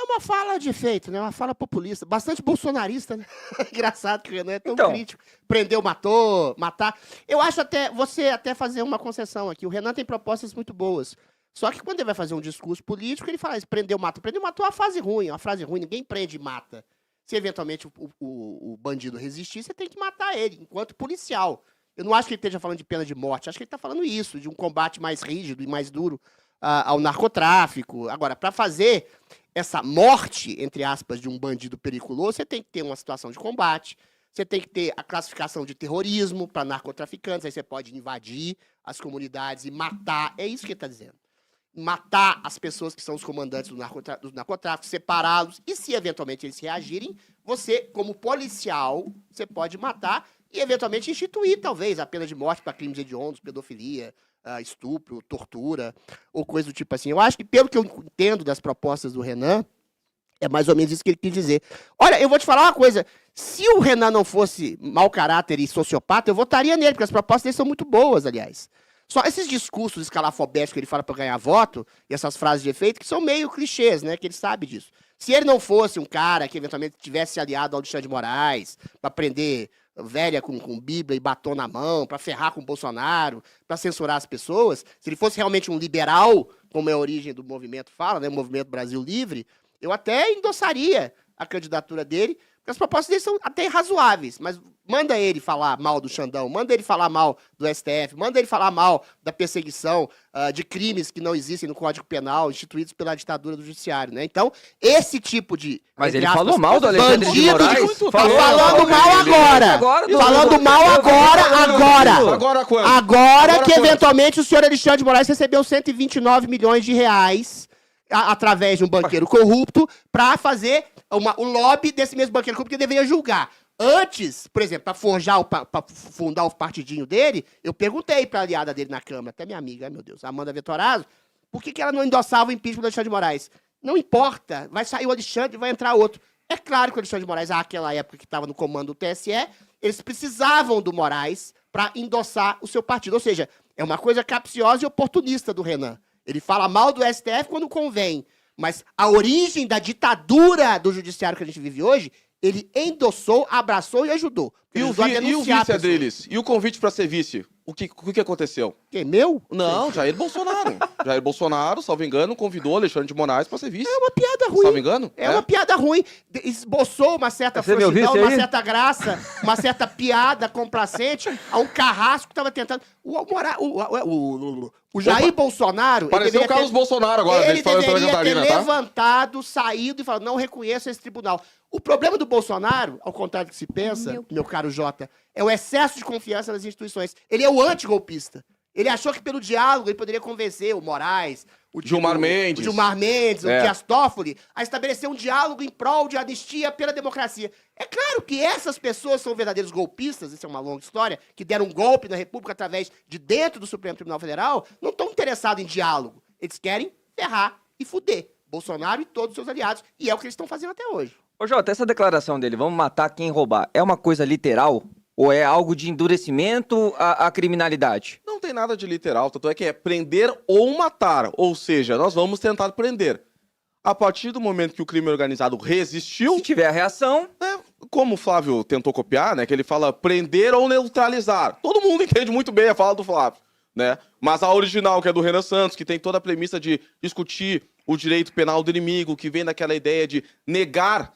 É uma fala de efeito, né? Uma fala populista, bastante bolsonarista, né? Engraçado que o Renan é tão Então. crítico. Prendeu, matou, matar. Eu acho você fazer uma concessão aqui. O Renan tem propostas muito boas. Só que quando ele vai fazer um discurso político, ele fala isso, prendeu, matou. Prendeu, matou é uma frase ruim, ninguém prende e mata. Se eventualmente o bandido resistir, você tem que matar ele, enquanto policial. Eu não acho que ele esteja falando de pena de morte, acho que ele está falando isso, de um combate mais rígido e mais duro ao narcotráfico. Agora, para fazer essa morte, entre aspas, de um bandido periculoso, você tem que ter uma situação de combate, você tem que ter a classificação de terrorismo para narcotraficantes, aí você pode invadir as comunidades e matar, é isso que ele está dizendo. Matar as pessoas que são os comandantes do narcotráfico, separá-los, e se eventualmente eles reagirem, você, como policial, você pode matar e eventualmente instituir, talvez, a pena de morte para crimes hediondos, pedofilia, estupro, tortura, ou coisa do tipo assim. Eu acho que, pelo que eu entendo das propostas do Renan, é mais ou menos isso que ele quis dizer. Olha, eu vou te falar uma coisa, se o Renan não fosse mau caráter e sociopata, eu votaria nele, porque as propostas dele são muito boas, aliás. Só esses discursos escalafobéticos que ele fala para ganhar voto, e essas frases de efeito, que são meio clichês, né? Que ele sabe disso. Se ele não fosse um cara que eventualmente tivesse aliado ao Alexandre de Moraes, para prender velha com Bíblia e batom na mão, para ferrar com o Bolsonaro, para censurar as pessoas, se ele fosse realmente um liberal, como é a origem do movimento fala, né? O Movimento Brasil Livre, eu até endossaria a candidatura dele, porque as propostas dele são até razoáveis, mas manda ele falar mal do Xandão, manda ele falar mal do STF, manda ele falar mal da perseguição de crimes que não existem no Código Penal, instituídos pela ditadura do judiciário, né? Então, esse tipo de... Mas ele falou mal do Alexandre de Moraes? Falando mal agora. Falando mal agora que eventualmente o senhor Alexandre de Moraes recebeu 129 milhões de reais através de um banqueiro corrupto para fazer o lobby desse mesmo banqueiro corrupto que deveria julgar. Antes, por exemplo, para fundar o partidinho dele, eu perguntei para a aliada dele na Câmara, até minha amiga, meu Deus, Amanda Vettorazzo, por que ela não endossava o impeachment do Alexandre de Moraes? Não importa, vai sair o Alexandre e vai entrar outro. É claro que o Alexandre de Moraes, naquela época que estava no comando do TSE, eles precisavam do Moraes para endossar o seu partido. Ou seja, é uma coisa capciosa e oportunista do Renan. Ele fala mal do STF quando convém, mas a origem da ditadura do judiciário que a gente vive hoje, ele endossou, abraçou e ajudou. E o vice deles? E o convite para ser vice? O que aconteceu? Que, meu? Não, Jair Bolsonaro. Jair Bolsonaro, salvo engano, convidou Alexandre de Moraes para ser vice. É uma piada ruim. Salvo engano? É uma piada ruim. Esboçou uma certa frouxidão, uma certa graça, uma certa piada complacente a um carrasco que estava tentando... O Jair Bolsonaro... Pareceu o Carlos Bolsonaro agora, ele deveria ter tá? levantado, saído e falado, não reconheço esse tribunal. O problema do Bolsonaro, ao contrário do que se pensa, meu caro Jota, é o excesso de confiança nas instituições. Ele é o antigolpista. Ele achou que pelo diálogo ele poderia convencer o Moraes, o Gilmar Mendes, o Dias Toffoli, a estabelecer um diálogo em prol de anistia pela democracia. É claro que essas pessoas são verdadeiros golpistas, isso é uma longa história, que deram um golpe na República através de dentro do Supremo Tribunal Federal, não estão interessados em diálogo. Eles querem ferrar e fuder Bolsonaro e todos os seus aliados. E é o que eles estão fazendo até hoje. Ô, Jota, essa declaração dele, vamos matar quem roubar, é uma coisa literal? Ou é algo de endurecimento à criminalidade? Não tem nada de literal, tanto é que é prender ou matar. Ou seja, nós vamos tentar prender. A partir do momento que o crime organizado resistiu... Se tiver a reação... como o Flávio tentou copiar, né? Que ele fala prender ou neutralizar. Todo mundo entende muito bem a fala do Flávio, né? Mas a original, que é do Renan Santos, que tem toda a premissa de discutir o direito penal do inimigo, que vem daquela ideia de negar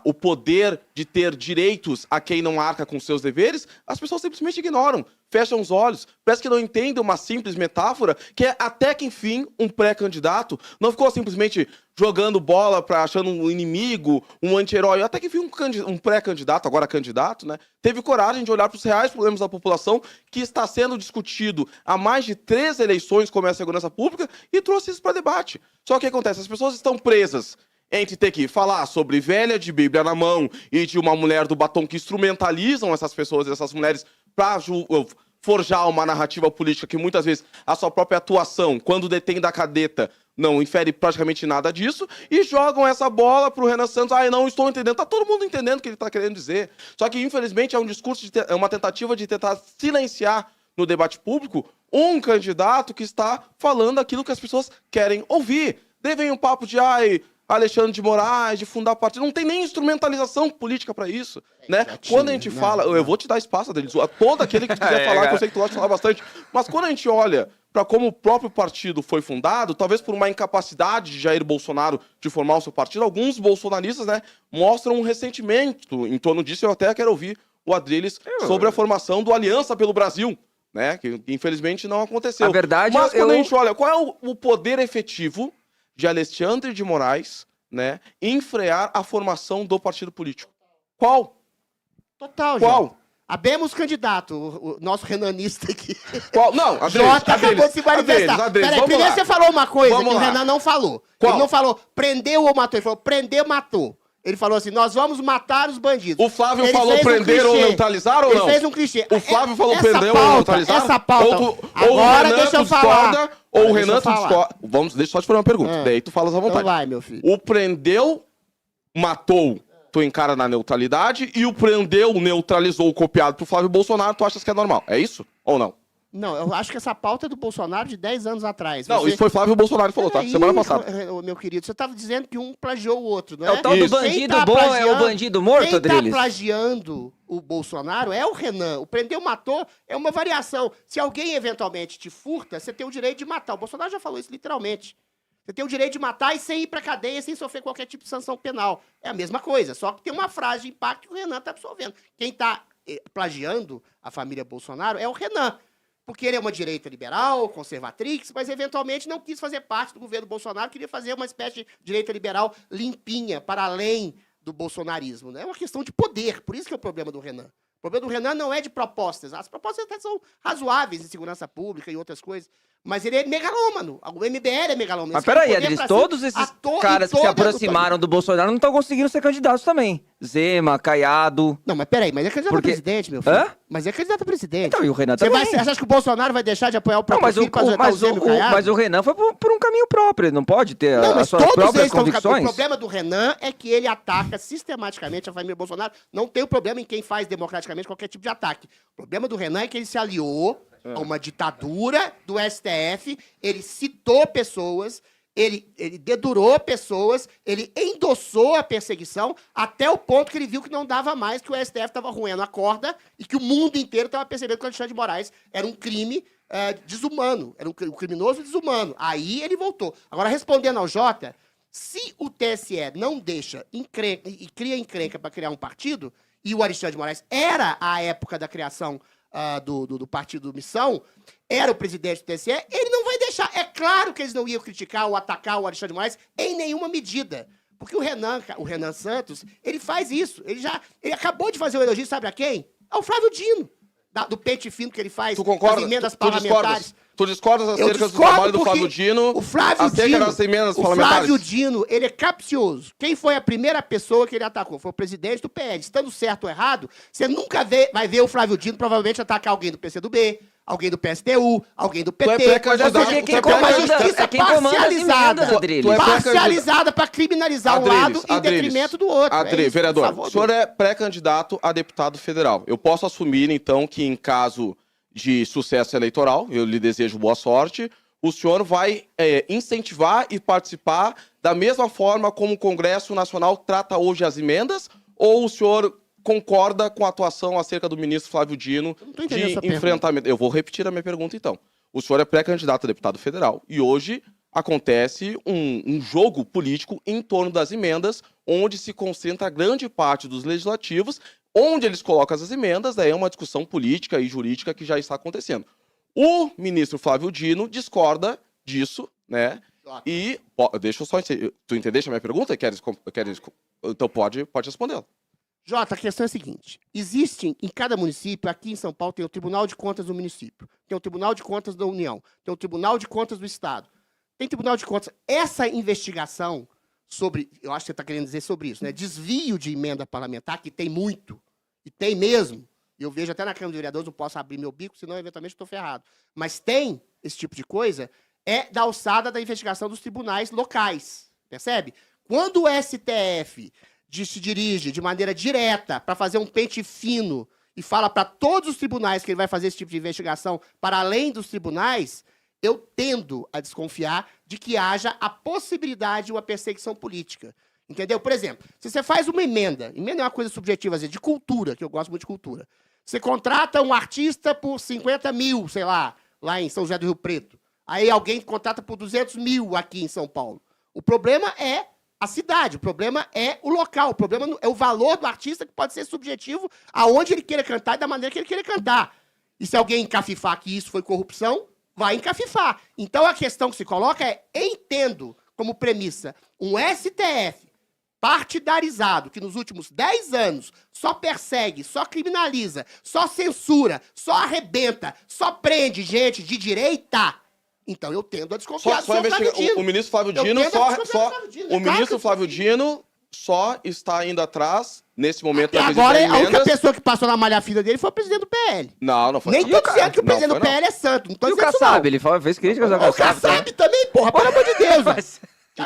o poder de ter direitos a quem não arca com seus deveres, as pessoas simplesmente ignoram, fecham os olhos, parece que não entendem uma simples metáfora, que é até que, enfim, um pré-candidato não ficou simplesmente jogando bola achando um inimigo, um anti-herói, até que, enfim, um pré-candidato, agora candidato, né, teve coragem de olhar para os reais problemas da população que está sendo discutido há mais de 3 eleições, como é a segurança pública, e trouxe isso para debate. Só que o que acontece? As pessoas estão presas entre ter que falar sobre velha de Bíblia na mão e de uma mulher do batom que instrumentalizam essas pessoas, essas mulheres, para forjar uma narrativa política que muitas vezes a sua própria atuação, quando detém da cadeta, não infere praticamente nada disso, e jogam essa bola pro Renan Santos. Não estou entendendo. Tá todo mundo entendendo o que ele tá querendo dizer. Só que, infelizmente, é um discurso, é uma tentativa de tentar silenciar no debate público um candidato que está falando aquilo que as pessoas querem ouvir. Daí vem um papo de, Alexandre de Moraes, de fundar partido. Não tem nem instrumentalização política pra isso, né? Quando a gente fala... Eu vou te dar espaço, Adriles. Todo aquele que tu quiser falar, que eu sei que tu gosta de falar bastante. Mas quando a gente olha para como o próprio partido foi fundado, talvez por uma incapacidade de Jair Bolsonaro de formar o seu partido, alguns bolsonaristas, né, mostram um ressentimento em torno disso. Eu até quero ouvir o Adriles sobre a formação do Aliança pelo Brasil, né, que infelizmente não aconteceu. A verdade, mas quando a gente olha, qual é o poder efetivo de Alexandre de Moraes, né, em frear a formação do partido político? Qual? Total, Qual? Jota. Abemos candidato, o nosso renanista aqui. Qual? Não, Adriles, Jota acabou de se manifestar. Adriles, Peraí, primeiro você falou uma coisa que o Renan não falou. Qual? Ele não falou prendeu ou matou, ele falou prendeu, matou. Ele falou assim, nós vamos matar os bandidos. O Flávio Ele falou fez prender ou clichê. neutralizar ou não? Ele fez um clichê. O Flávio falou Essa prender ou pauta, neutralizar? Essa pauta. Ou o Agora Renan deixa eu discorda, falar. ou o Deixa eu Renan falar. discorda. Vamos, deixa eu só te fazer uma pergunta. Daí tu falas à vontade. Então vai, meu filho. O prendeu, matou, tu encara na neutralidade, e o prendeu, neutralizou, copiado pro Flávio Bolsonaro, tu achas que é normal? É isso? Ou não? Não, eu acho que essa pauta é do Bolsonaro de 10 anos atrás. Não, isso foi Flávio Bolsonaro que falou, tá? Peraí, Semana passada. meu querido, você estava dizendo que um plagiou o outro, não é? É o tal do Isso. bandido Quem tá bom, é o plagiando- bandido morto, Quem Adriles? tá plagiando o Bolsonaro é o Renan. O prendeu, matou é uma variação. Se alguém eventualmente te furta, você tem o direito de matar. O Bolsonaro já falou isso literalmente. Você tem o direito de matar e sem ir pra cadeia, sem sofrer qualquer tipo de sanção penal. É a mesma coisa, só que tem uma frase de impacto que o Renan tá absorvendo. Quem tá plagiando a família Bolsonaro é o Renan. Porque ele é uma direita liberal, conservatrix, mas eventualmente não quis fazer parte do governo Bolsonaro, queria fazer uma espécie de direita liberal limpinha, para além do bolsonarismo. Né? É uma questão de poder, por isso que é o problema do Renan. O problema do Renan não é de propostas. As propostas até são razoáveis em segurança pública e outras coisas. Mas ele é megalômano. O MBL é megalômano. Mas Eles querem peraí, poder Adriles, pra cima, todos esses em caras que se toda- aproximaram do Bolsonaro não estão conseguindo ser candidatos também. Zema, Caiado. Não, mas peraí, mas é candidato Porque- a presidente, meu filho. Hã? Mas é candidato a presidente. Então, e o Renan Você, também. você acha que o Bolsonaro vai deixar de apoiar o Não, próprio mas filho pra ajudar o Zema e o Caiado? mas o Renan foi por um caminho próprio, ele não pode ter Não, as mas suas todos próprias eles estão... O convicções. problema do Renan é que ele ataca sistematicamente a família Bolsonaro. Não tem o problema em quem faz democraticamente qualquer tipo de ataque. O problema do Renan é que ele se aliou a uma ditadura do STF, ele citou pessoas, ele dedurou pessoas, ele endossou a perseguição até o ponto que ele viu que não dava mais, que o STF estava roendo a corda e que o mundo inteiro estava percebendo que o Alexandre de Moraes era um crime desumano, era um criminoso desumano. Aí ele voltou. Agora, respondendo ao Jota, se o TSE não deixa encrenca, e cria encrenca para criar um partido, e o Alexandre de Moraes era a época da criação do Partido Missão, era o presidente do TSE, ele não vai deixar. É claro que eles não iam criticar ou atacar o Alexandre de Moraes em nenhuma medida. Porque o Renan Santos, ele faz isso. Ele acabou de fazer o elogio, sabe a quem? Ao Flávio Dino. Do pente fino que ele faz, Tu concorda? das emendas Tu parlamentares. Tu discordas Eu acerca do discordo trabalho do porque Flávio Dino o Flávio acerca Dino, das emendas o parlamentares? Flávio Dino, ele é capcioso. Quem foi a primeira pessoa que ele atacou? Foi o presidente do PL. Estando certo ou errado, você nunca vai ver o Flávio Dino provavelmente atacar alguém do PCdoB, alguém do PSTU, alguém do PT. Tu é pré-candidato, Ou seja, tu é com uma pré-candidato. justiça É quem comanda as parcializada. emendas, Adriles. Tu é Parcializada para criminalizar um lado em Adriles, detrimento do outro. Adriles, É isso, vereador, por favor, o senhor é pré-candidato a deputado federal. Eu posso assumir, então, que em caso de sucesso eleitoral, eu lhe desejo boa sorte, o senhor vai incentivar e participar da mesma forma como o Congresso Nacional trata hoje as emendas, ou o senhor concorda com a atuação acerca do ministro Flávio Dino não tô entendendo a de sua pergunta. enfrentamento? Eu vou repetir a minha pergunta, então. O senhor é pré-candidato a deputado federal e hoje acontece um jogo político em torno das emendas, onde se concentra grande parte dos legislativos, onde eles colocam as emendas, daí é uma discussão política e jurídica que já está acontecendo. O ministro Flávio Dino discorda disso, né? E deixa eu só... Tu entendeste a minha pergunta? Queres então pode respondê-la. Jota, a questão é a seguinte. Existem, em cada município, aqui em São Paulo, tem o Tribunal de Contas do município, tem o Tribunal de Contas da União, tem o Tribunal de Contas do Estado, tem Tribunal de Contas. Essa investigação sobre, eu acho que você está querendo dizer sobre isso, né? Desvio de emenda parlamentar, que tem muito, e tem mesmo. Eu vejo até na Câmara de Vereadores, não posso abrir meu bico, senão eventualmente estou ferrado. Mas tem esse tipo de coisa, é da alçada da investigação dos tribunais locais, percebe? Quando o STF se dirige de maneira direta para fazer um pente fino e fala para todos os tribunais que ele vai fazer esse tipo de investigação para além dos tribunais, eu tendo a desconfiar de que haja a possibilidade de uma perseguição política. Entendeu? Por exemplo, se você faz uma emenda é uma coisa subjetiva, às vezes, de cultura, que eu gosto muito de cultura. Você contrata um artista por 50 mil, sei lá em São José do Rio Preto. Aí alguém contrata por 200 mil aqui em São Paulo. O problema é a cidade, o problema é o local, o problema é o valor do artista, que pode ser subjetivo aonde ele queira cantar e da maneira que ele queira cantar. E se alguém encafifar que isso foi corrupção, vai encafifar. Então a questão que se coloca é, entendo como premissa um STF partidarizado, que nos últimos 10 anos só persegue, só criminaliza, só censura, só arrebenta, só prende gente de direita. Então eu tendo a desconfiar do Só senhor investigar. Flávio Dino. O ministro Flávio Eu Dino tendo a desconfiar do Flávio Dino. o Claro que ministro eu Flávio desconfio. Dino só está indo atrás, nesse momento, E da agora, visita a única emendas. pessoa que passou na malha fina dele foi o presidente do PL. Não foi. Nem não. tô dizendo que o Não, presidente foi do PL é santo. Não tô E o dizendo isso, Kassab, não. ele fez críticas ao O Kassab. Kassab também, porra, pelo amor de Deus. Mas-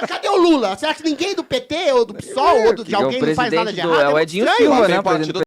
Cadê o Lula? Será que ninguém do PT ou do PSOL ou de Que é o alguém não faz nada de presidente do- errado? é o muito Edinho estranho. Silva, Tem né? o partido presidente do